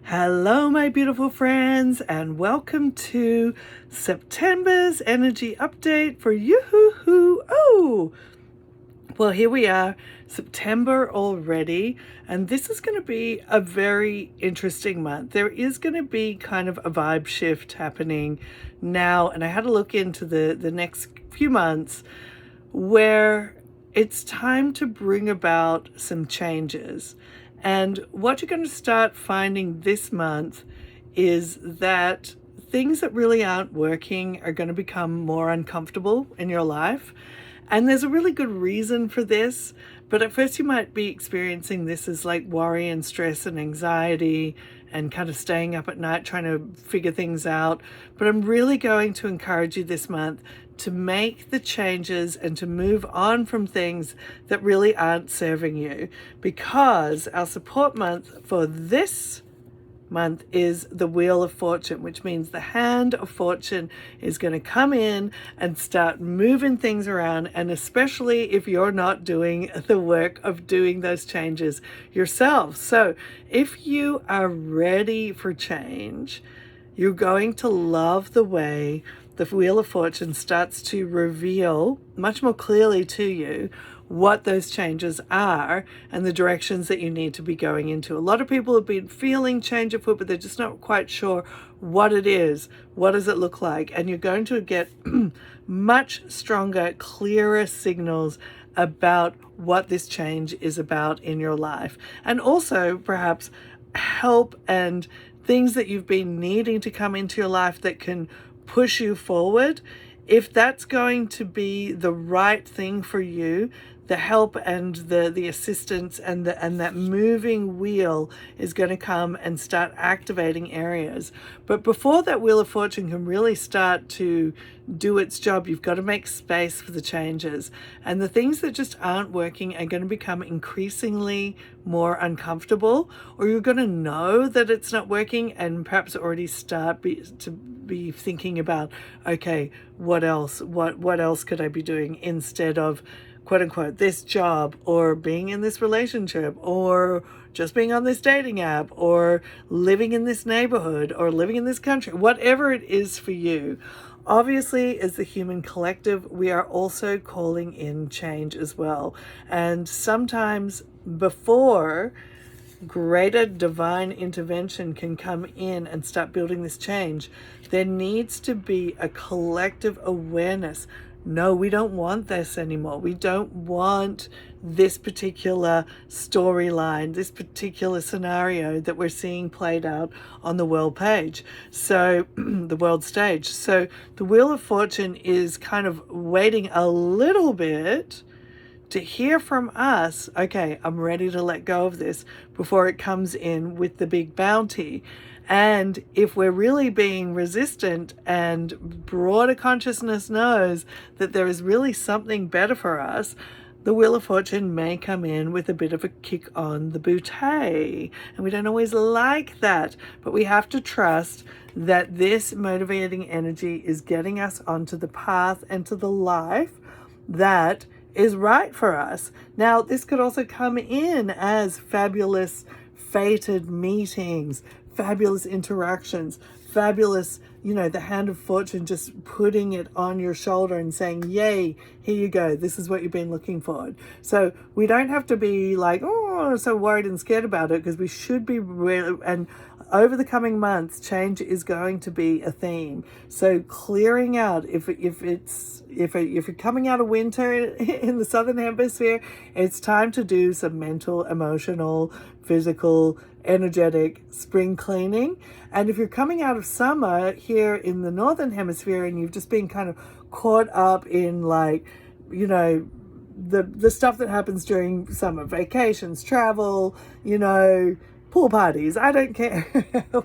Hello, my beautiful friends, and welcome to September's energy update for you. Oh, well, here we are, September already, and this is going to be a very interesting month. There is going to be kind of a vibe shift happening now, and I had to look into the next few months where it's time to bring about some changes. And what you're going to start finding this month is that things that really aren't working are going to become more uncomfortable in your life. And there's a really good reason for this. But at first, you might be experiencing this as like worry and stress and anxiety and kind of staying up at night trying to figure things out. But I'm really going to encourage you this month to make the changes and to move on from things that really aren't serving you, because our support month for this month is the Wheel of Fortune, which means the hand of fortune is going to come in and start moving things around. And especially if you're not doing the work of doing those changes yourself. So if you are ready for change, you're going to love the way the Wheel of Fortune starts to reveal much more clearly to you what those changes are and the directions that you need to be going into. A lot of people have been feeling change afoot, but they're just not quite sure what it is. What does it look like? And you're going to get much stronger, clearer signals about what this change is about in your life. And also perhaps help and things that you've been needing to come into your life that can push you forward. If that's going to be the right thing for you, the help and the assistance and that moving wheel is going to come and start activating areas. But before that Wheel of Fortune can really start to do its job, you've got to make space for the changes. And the things that just aren't working are going to become increasingly more uncomfortable, or you're going to know that it's not working and perhaps already start to be thinking about, okay, what else? What else could I be doing instead of quote unquote this job, or being in this relationship, or just being on this dating app, or living in this neighborhood, or living in this country, whatever it is for you. Obviously, as the human collective, we are also calling in change as well. And sometimes before greater divine intervention can come in and start building this change, there needs to be a collective awareness. No, we don't want this anymore. We don't want this particular storyline, this particular scenario that we're seeing played out on the world page. So the world stage. So the Wheel of Fortune is kind of waiting a little bit to hear from us, okay, I'm ready to let go of this before it comes in with the big bounty. And if we're really being resistant and broader consciousness knows that there is really something better for us, the Wheel of Fortune may come in with a bit of a kick on the bootay. And we don't always like that, but we have to trust that this motivating energy is getting us onto the path and to the life that is right for us. Now, this could also come in as fabulous fated meetings, fabulous interactions, fabulous, the hand of fortune just putting it on your shoulder and saying, yay, here you go. This is what you've been looking for. So we don't have to be like, oh, so worried and scared about it, because we should be really, and over the coming months, change is going to be a theme. So clearing out, if you're coming out of winter in the southern hemisphere, it's time to do some mental, emotional, physical, energetic spring cleaning. And if you're coming out of summer here in the northern hemisphere and you've just been kind of caught up in the stuff that happens during summer, vacations, travel, pool parties, I don't care,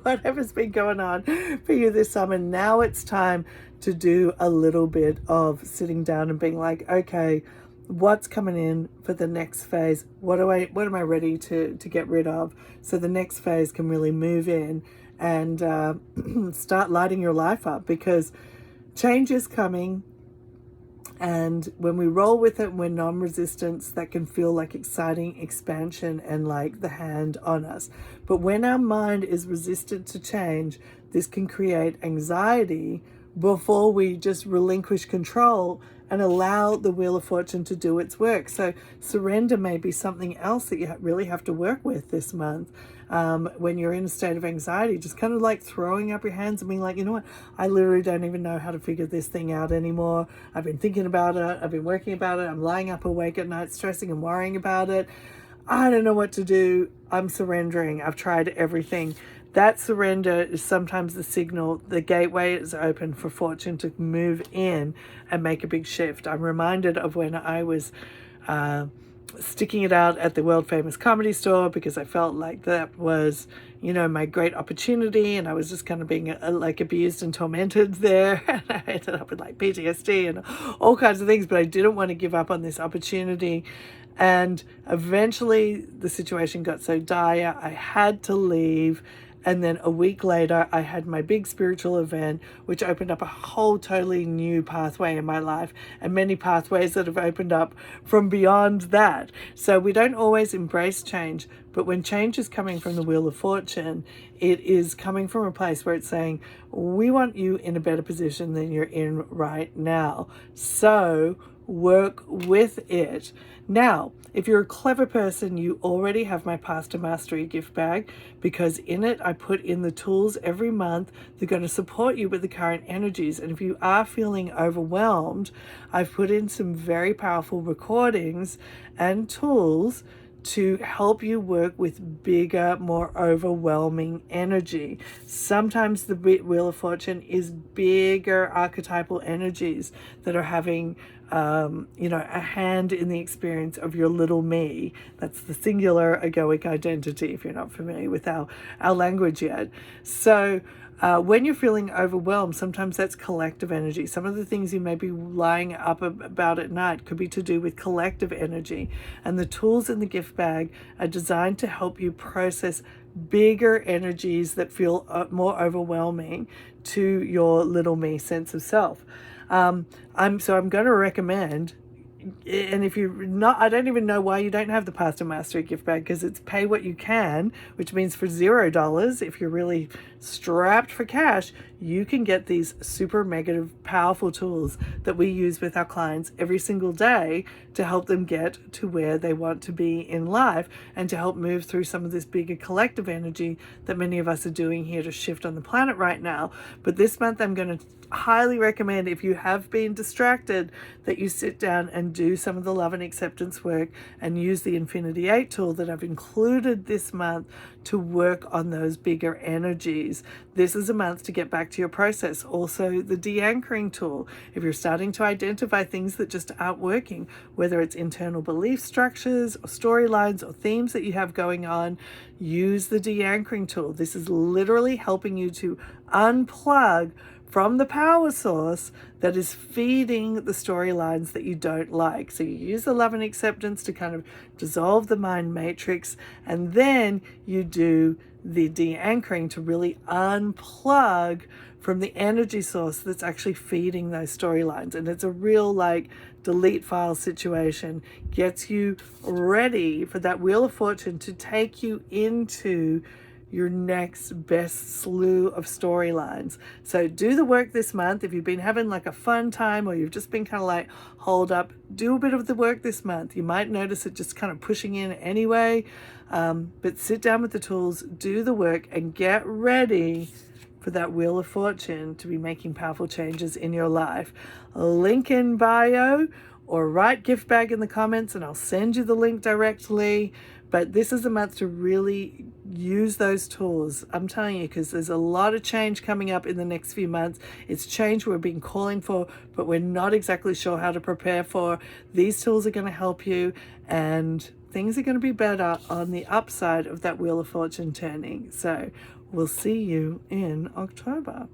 whatever's been going on for you this summer, now it's time to do a little bit of sitting down and being like, okay, what's coming in for the next phase? What am I ready to get rid of? So the next phase can really move in and start lighting your life up, because change is coming. And when we roll with it, we're non-resistance, that can feel like exciting expansion and like the hand on us. But when our mind is resistant to change, this can create anxiety before we just relinquish control and allow the Wheel of Fortune to do its work. So surrender may be something else that you really have to work with this month. When you're in a state of anxiety, just kind of like throwing up your hands and being like, you know what, I literally don't even know how to figure this thing out anymore. I've been thinking about it. I've been working about it. I'm lying up awake at night, stressing and worrying about it. I don't know what to do. I'm surrendering. I've tried everything. That surrender is sometimes the signal, the gateway is open for fortune to move in and make a big shift. I'm reminded of when I was sticking it out at the world famous Comedy Store, because I felt like that was, you know, my great opportunity, and I was just kind of being like abused and tormented there. And I ended up with like PTSD and all kinds of things, but I didn't want to give up on this opportunity. And eventually the situation got so dire, I had to leave. And then a week later, I had my big spiritual event, which opened up a whole totally new pathway in my life, and many pathways that have opened up from beyond that. So we don't always embrace change, but when change is coming from the Wheel of Fortune, it is coming from a place where it's saying, we want you in a better position than you're in right now. So work with it. Now, if you're a clever person, you already have my Path to Mastery gift bag, because in it I put in the tools every month that are going to support you with the current energies. And if you are feeling overwhelmed, I've put in some very powerful recordings and tools to help you work with bigger, more overwhelming energy. Sometimes the Wheel of Fortune is bigger archetypal energies that are having a hand in the experience of your little me. That's the singular egoic identity, if you're not familiar with our language yet. So when you're feeling overwhelmed, sometimes that's collective energy. Some of the things you may be lying up about at night could be to do with collective energy. And the tools in the gift bag are designed to help you process bigger energies that feel more overwhelming to your little me sense of self. I'm going to recommend, and if you're not, I don't even know why you don't have the Path to Mastery gift bag, because it's pay what you can, which means for $0, if you're really strapped for cash, you can get these super mega powerful tools that we use with our clients every single day to help them get to where they want to be in life, and to help move through some of this bigger collective energy that many of us are doing here to shift on the planet right now. But this month I'm going to highly recommend, if you have been distracted, that you sit down and do some of the love and acceptance work and use the Infinity 8 tool that I've included this month to work on those bigger energies. This is a month to get back to your process. Also, the de-anchoring tool. If you're starting to identify things that just aren't working, whether it's internal belief structures or storylines or themes that you have going on, use the de-anchoring tool. This is literally helping you to unplug from the power source that is feeding the storylines that you don't like. So you use the love and acceptance to kind of dissolve the mind matrix, and then you do the de-anchoring to really unplug from the energy source that's actually feeding those storylines. And it's a real like delete file situation. Gets you ready for that Wheel of Fortune to take you into your next best slew of storylines. So do the work this month. If you've been having like a fun time, or you've just been kind of like hold up, do a bit of the work this month. You might notice it just kind of pushing in anyway, but sit down with the tools, do the work, and get ready for that Wheel of Fortune to be making powerful changes in your life. Link in bio, or write gift bag in the comments and I'll send you the link directly. But this is a month to really use those tools. I'm telling you, because there's a lot of change coming up in the next few months. It's change we've been calling for, but we're not exactly sure how to prepare for. These tools are going to help you, and things are going to be better on the upside of that Wheel of Fortune turning. So we'll see you in October.